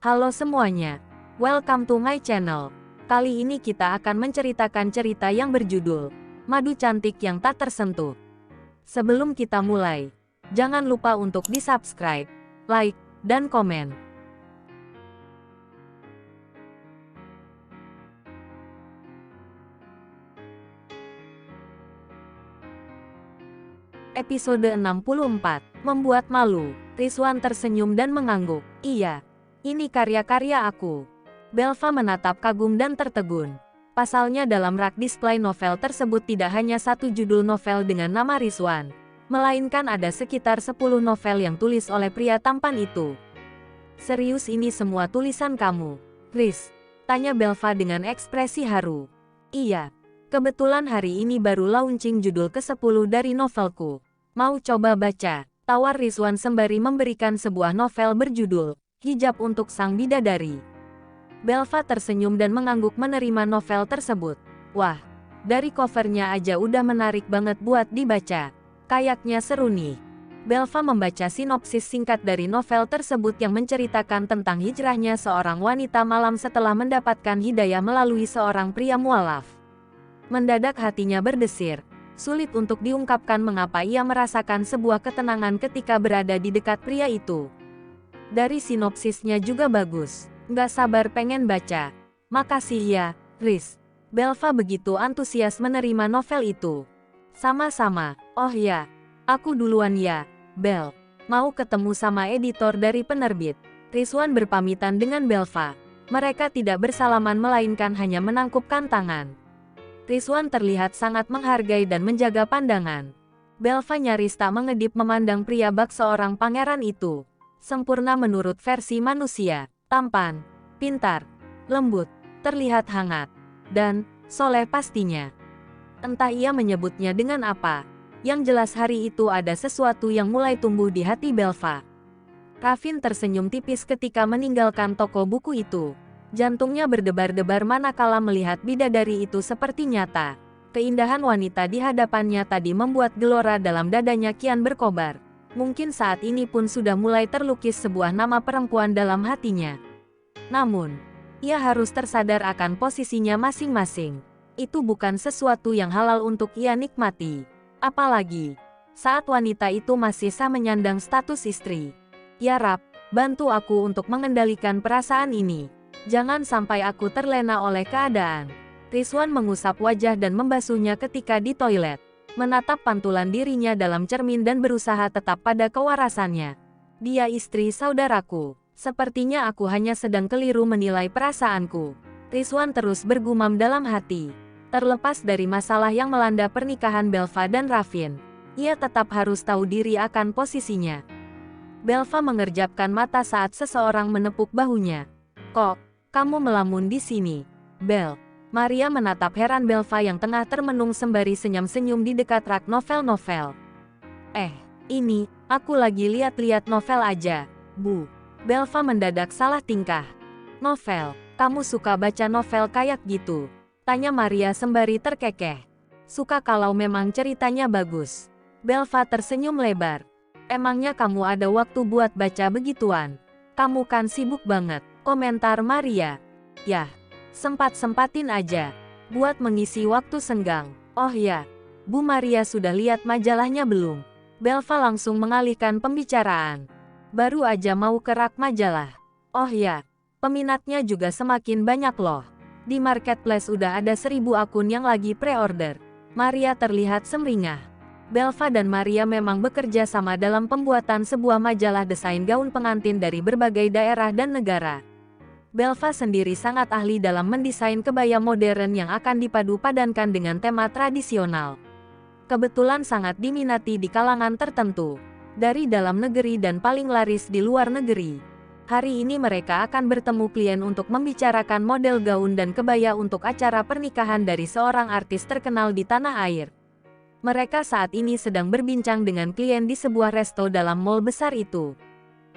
Halo semuanya, welcome to my channel. Kali ini kita akan menceritakan cerita yang berjudul Madu Cantik yang Tak Tersentuh. Sebelum kita mulai, jangan lupa untuk di-subscribe, like, dan komen. Episode 64, Membuat Malu. Rizwan tersenyum dan mengangguk. Iya, ini karya-karya aku. Belva menatap kagum dan tertegun. Pasalnya dalam rak display novel tersebut tidak hanya satu judul novel dengan nama Rizwan, melainkan ada sekitar 10 novel yang tulis oleh pria tampan itu. Serius ini semua tulisan kamu, Riz? Tanya Belva dengan ekspresi haru. Iya, kebetulan hari ini baru launching judul ke-10 dari novelku. Mau coba baca? Tawar Rizwan sembari memberikan sebuah novel berjudul Hijab untuk Sang Bidadari. Belva tersenyum dan mengangguk menerima novel tersebut. Wah, dari covernya aja udah menarik banget buat dibaca. Kayaknya seru nih. Belva membaca sinopsis singkat dari novel tersebut yang menceritakan tentang hijrahnya seorang wanita malam setelah mendapatkan hidayah melalui seorang pria mualaf. Mendadak hatinya berdesir. Sulit untuk diungkapkan mengapa ia merasakan sebuah ketenangan ketika berada di dekat pria itu. Dari sinopsisnya juga bagus. Nggak sabar pengen baca. Makasih ya, Riz. Belva begitu antusias menerima novel itu. Sama-sama. Oh ya, aku duluan ya, Bel. Mau ketemu sama editor dari penerbit. Rizwan berpamitan dengan Belva. Mereka tidak bersalaman melainkan hanya menangkupkan tangan. Rizwan terlihat sangat menghargai dan menjaga pandangan. Belva nyaris tak mengedip memandang pria bak seorang pangeran itu. Sempurna menurut versi manusia, tampan, pintar, lembut, terlihat hangat, dan soleh pastinya. Entah ia menyebutnya dengan apa, yang jelas hari itu ada sesuatu yang mulai tumbuh di hati Belva. Ravin tersenyum tipis ketika meninggalkan toko buku itu. Jantungnya berdebar-debar manakala melihat bidadari itu seperti nyata. Keindahan wanita di hadapannya tadi membuat gelora dalam dadanya kian berkobar. Mungkin saat ini pun sudah mulai terlukis sebuah nama perempuan dalam hatinya. Namun, ia harus tersadar akan posisinya masing-masing. Itu bukan sesuatu yang halal untuk ia nikmati. Apalagi, saat wanita itu masih sah menyandang status istri. Ya Rab, bantu aku untuk mengendalikan perasaan ini. Jangan sampai aku terlena oleh keadaan. Rizwan mengusap wajah dan membasuhnya ketika di toilet. Menatap pantulan dirinya dalam cermin dan berusaha tetap pada kewarasannya. Dia istri saudaraku. Sepertinya aku hanya sedang keliru menilai perasaanku. Rizwan terus bergumam dalam hati. Terlepas dari masalah yang melanda pernikahan Belva dan Ravin, ia tetap harus tahu diri akan posisinya. Belva mengerjapkan mata saat seseorang menepuk bahunya. Kok kamu melamun di sini, Bel? Maria menatap heran Belva yang tengah termenung sembari senyum-senyum di dekat rak novel-novel. Ini, aku lagi lihat-lihat novel aja, Bu. Belva mendadak salah tingkah. Novel? Kamu suka baca novel kayak gitu? Tanya Maria sembari terkekeh. Suka kalau memang ceritanya bagus. Belva tersenyum lebar. Emangnya kamu ada waktu buat baca begituan? Kamu kan sibuk banget. Komentar Maria. Yah, sempat-sempatin aja. Buat mengisi waktu senggang. Oh ya, Bu Maria sudah lihat majalahnya belum? Belva langsung mengalihkan pembicaraan. Baru aja mau ke rak majalah. Oh ya, peminatnya juga semakin banyak loh. Di marketplace udah ada 1000 akun yang lagi pre-order. Maria terlihat sumringah. Belva dan Maria memang bekerja sama dalam pembuatan sebuah majalah desain gaun pengantin dari berbagai daerah dan negara. Belva sendiri sangat ahli dalam mendesain kebaya modern yang akan dipadu-padankan dengan tema tradisional. Kebetulan sangat diminati di kalangan tertentu, dari dalam negeri dan paling laris di luar negeri. Hari ini mereka akan bertemu klien untuk membicarakan model gaun dan kebaya untuk acara pernikahan dari seorang artis terkenal di tanah air. Mereka saat ini sedang berbincang dengan klien di sebuah resto dalam mall besar itu.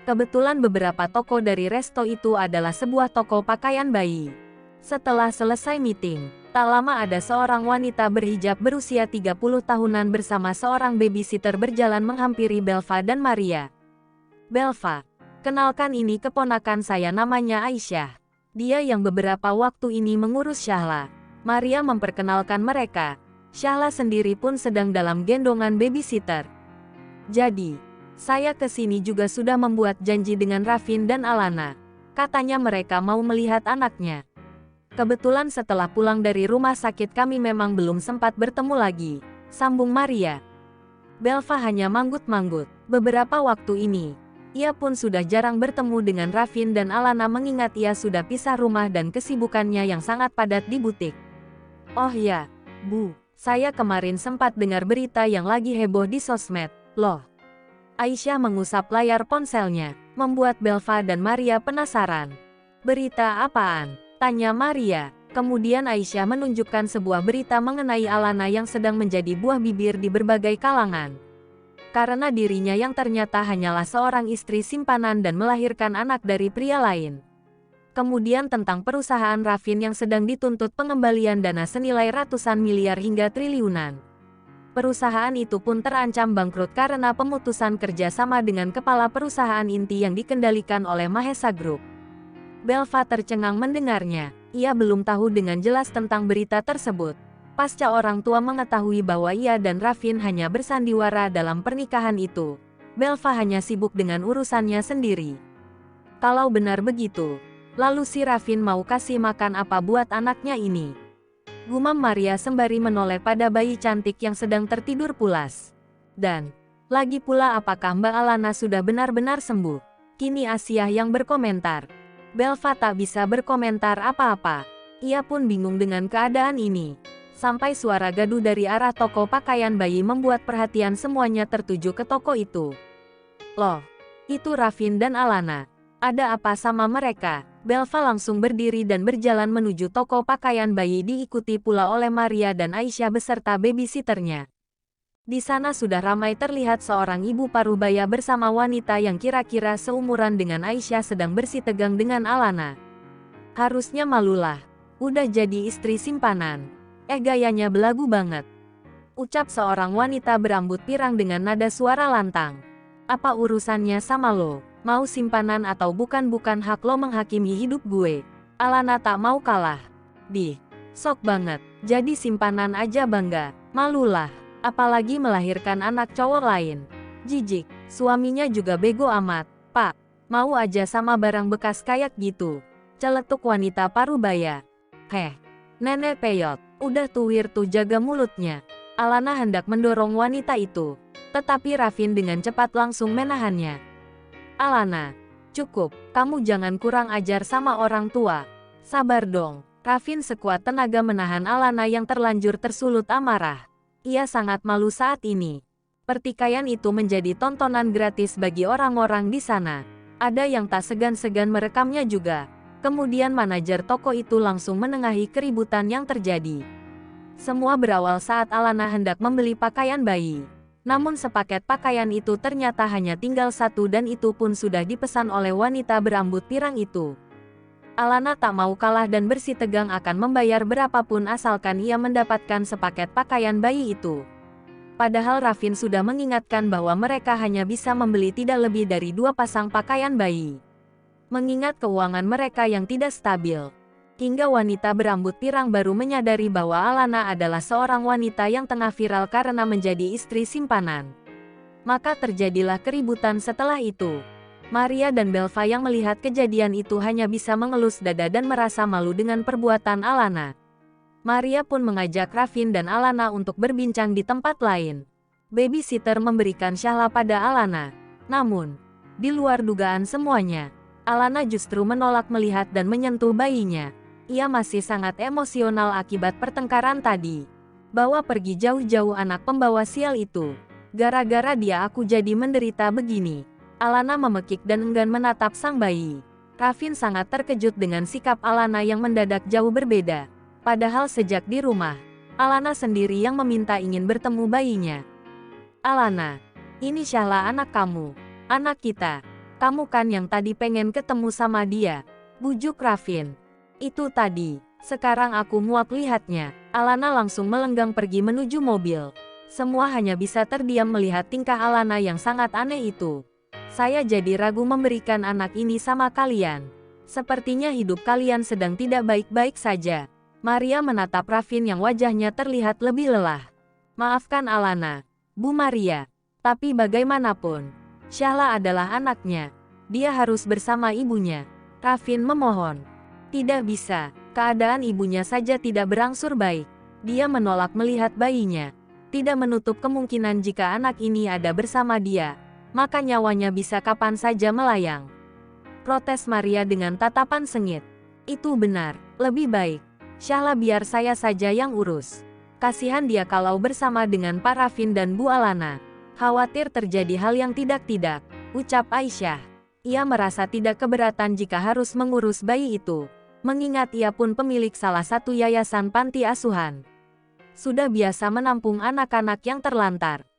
Kebetulan beberapa toko dari resto itu adalah sebuah toko pakaian bayi. Setelah selesai meeting, tak lama ada seorang wanita berhijab berusia 30 tahunan bersama seorang babysitter berjalan menghampiri Belva dan Maria. Belva, Kenalkan ini keponakan saya namanya Aisyah. Dia yang beberapa waktu ini mengurus Syahla. Maria memperkenalkan mereka. Syahla sendiri pun sedang dalam gendongan babysitter. Jadi, saya kesini juga sudah membuat janji dengan Rafin dan Alana. Katanya mereka mau melihat anaknya. Kebetulan setelah pulang dari rumah sakit kami memang belum sempat bertemu lagi, sambung Maria. Belva hanya manggut-manggut. Beberapa waktu ini, ia pun sudah jarang bertemu dengan Rafin dan Alana mengingat ia sudah pisah rumah dan kesibukannya yang sangat padat di butik. Oh ya, Bu, saya kemarin sempat dengar berita yang lagi heboh di sosmed. Loh. Aisyah mengusap layar ponselnya, membuat Belva dan Maria penasaran. Berita apaan? Tanya Maria. Kemudian Aisyah menunjukkan sebuah berita mengenai Alana yang sedang menjadi buah bibir di berbagai kalangan. Karena dirinya yang ternyata hanyalah seorang istri simpanan dan melahirkan anak dari pria lain. Kemudian tentang perusahaan Rafin yang sedang dituntut pengembalian dana senilai ratusan miliar hingga triliunan. Perusahaan itu pun terancam bangkrut karena pemutusan kerjasama dengan kepala perusahaan inti yang dikendalikan oleh Mahesa Group. Belva tercengang mendengarnya. Ia belum tahu dengan jelas tentang berita tersebut. Pasca orang tua mengetahui bahwa ia dan Rafin hanya bersandiwara dalam pernikahan itu, Belva hanya sibuk dengan urusannya sendiri. Kalau benar begitu, lalu si Rafin mau kasih makan apa buat anaknya ini? Gumam Maria sembari menoleh pada bayi cantik yang sedang tertidur pulas. Dan, lagi pula apakah Mbak Alana sudah benar-benar sembuh? Kini Asia yang berkomentar. Belva tak bisa berkomentar apa-apa. Ia pun bingung dengan keadaan ini. Sampai suara gaduh dari arah toko pakaian bayi membuat perhatian semuanya tertuju ke toko itu. Loh, itu Rafin dan Alana. Ada apa sama mereka? Belva langsung berdiri dan berjalan menuju toko pakaian bayi diikuti pula oleh Maria dan Aisyah beserta babysitternya. Di sana sudah ramai terlihat seorang ibu parubaya bersama wanita yang kira-kira seumuran dengan Aisyah sedang bersitegang dengan Alana. Harusnya malulah. Udah jadi istri simpanan. Gayanya belagu banget. Ucap seorang wanita berambut pirang dengan nada suara lantang. Apa urusannya sama lo? Mau simpanan atau bukan hak lo menghakimi hidup gue. Alana tak mau kalah. Sok banget. Jadi simpanan aja bangga. Malulah. Apalagi melahirkan anak cowok lain. Jijik. Suaminya juga bego amat. Pak, mau aja sama barang bekas kayak gitu. Celetuk wanita parubaya. Heh. Nenek peyot. Udah tuwir tuh jaga mulutnya. Alana hendak mendorong wanita itu. Tetapi Rafin dengan cepat langsung menahannya. Alana, cukup. Kamu jangan kurang ajar sama orang tua. Sabar dong. Rafin sekuat tenaga menahan Alana yang terlanjur tersulut amarah. Ia sangat malu saat ini. Pertikaian itu menjadi tontonan gratis bagi orang-orang di sana. Ada yang tak segan-segan merekamnya juga. Kemudian manajer toko itu langsung menengahi keributan yang terjadi. Semua berawal saat Alana hendak membeli pakaian bayi. Namun sepaket pakaian itu ternyata hanya tinggal satu dan itu pun sudah dipesan oleh wanita berambut pirang itu. Alana tak mau kalah dan bersitegang akan membayar berapapun asalkan ia mendapatkan sepaket pakaian bayi itu. Padahal Rafin sudah mengingatkan bahwa mereka hanya bisa membeli tidak lebih dari 2 pasang pakaian bayi. Mengingat keuangan mereka yang tidak stabil, hingga wanita berambut pirang baru menyadari bahwa Alana adalah seorang wanita yang tengah viral karena menjadi istri simpanan. Maka terjadilah keributan setelah itu. Maria dan Belva yang melihat kejadian itu hanya bisa mengelus dada dan merasa malu dengan perbuatan Alana. Maria pun mengajak Rafin dan Alana untuk berbincang di tempat lain. Babysitter memberikan Syahla pada Alana. Namun, di luar dugaan semuanya, Alana justru menolak melihat dan menyentuh bayinya. Ia masih sangat emosional akibat pertengkaran tadi. Bawa pergi jauh-jauh anak pembawa sial itu. Gara-gara dia aku jadi menderita begini. Alana memekik dan enggan menatap sang bayi. Rafin sangat terkejut dengan sikap Alana yang mendadak jauh berbeda. Padahal sejak di rumah, Alana sendiri yang meminta ingin bertemu bayinya. Alana, ini Syahla anak kamu. Anak kita. Kamu kan yang tadi pengen ketemu sama dia. Bujuk Rafin. Itu tadi. Sekarang aku muak lihatnya. Alana langsung melenggang pergi menuju mobil. Semua hanya bisa terdiam melihat tingkah Alana yang sangat aneh itu. Saya jadi ragu memberikan anak ini sama kalian. Sepertinya hidup kalian sedang tidak baik-baik saja. Maria menatap Ravin yang wajahnya terlihat lebih lelah. Maafkan Alana, Bu Maria. Tapi bagaimanapun, Syahla adalah anaknya. Dia harus bersama ibunya. Ravin memohon. Tidak bisa, keadaan ibunya saja tidak berangsur baik. Dia menolak melihat bayinya. Tidak menutup kemungkinan jika anak ini ada bersama dia, maka nyawanya bisa kapan saja melayang. Protes Maria dengan tatapan sengit. Itu benar, lebih baik. Syahla biar saya saja yang urus. Kasihan dia kalau bersama dengan Pak Ravin dan Bu Alana. Khawatir terjadi hal yang tidak-tidak, ucap Aisyah. Ia merasa tidak keberatan jika harus mengurus bayi itu, mengingat ia pun pemilik salah satu yayasan panti asuhan. Sudah biasa menampung anak-anak yang terlantar.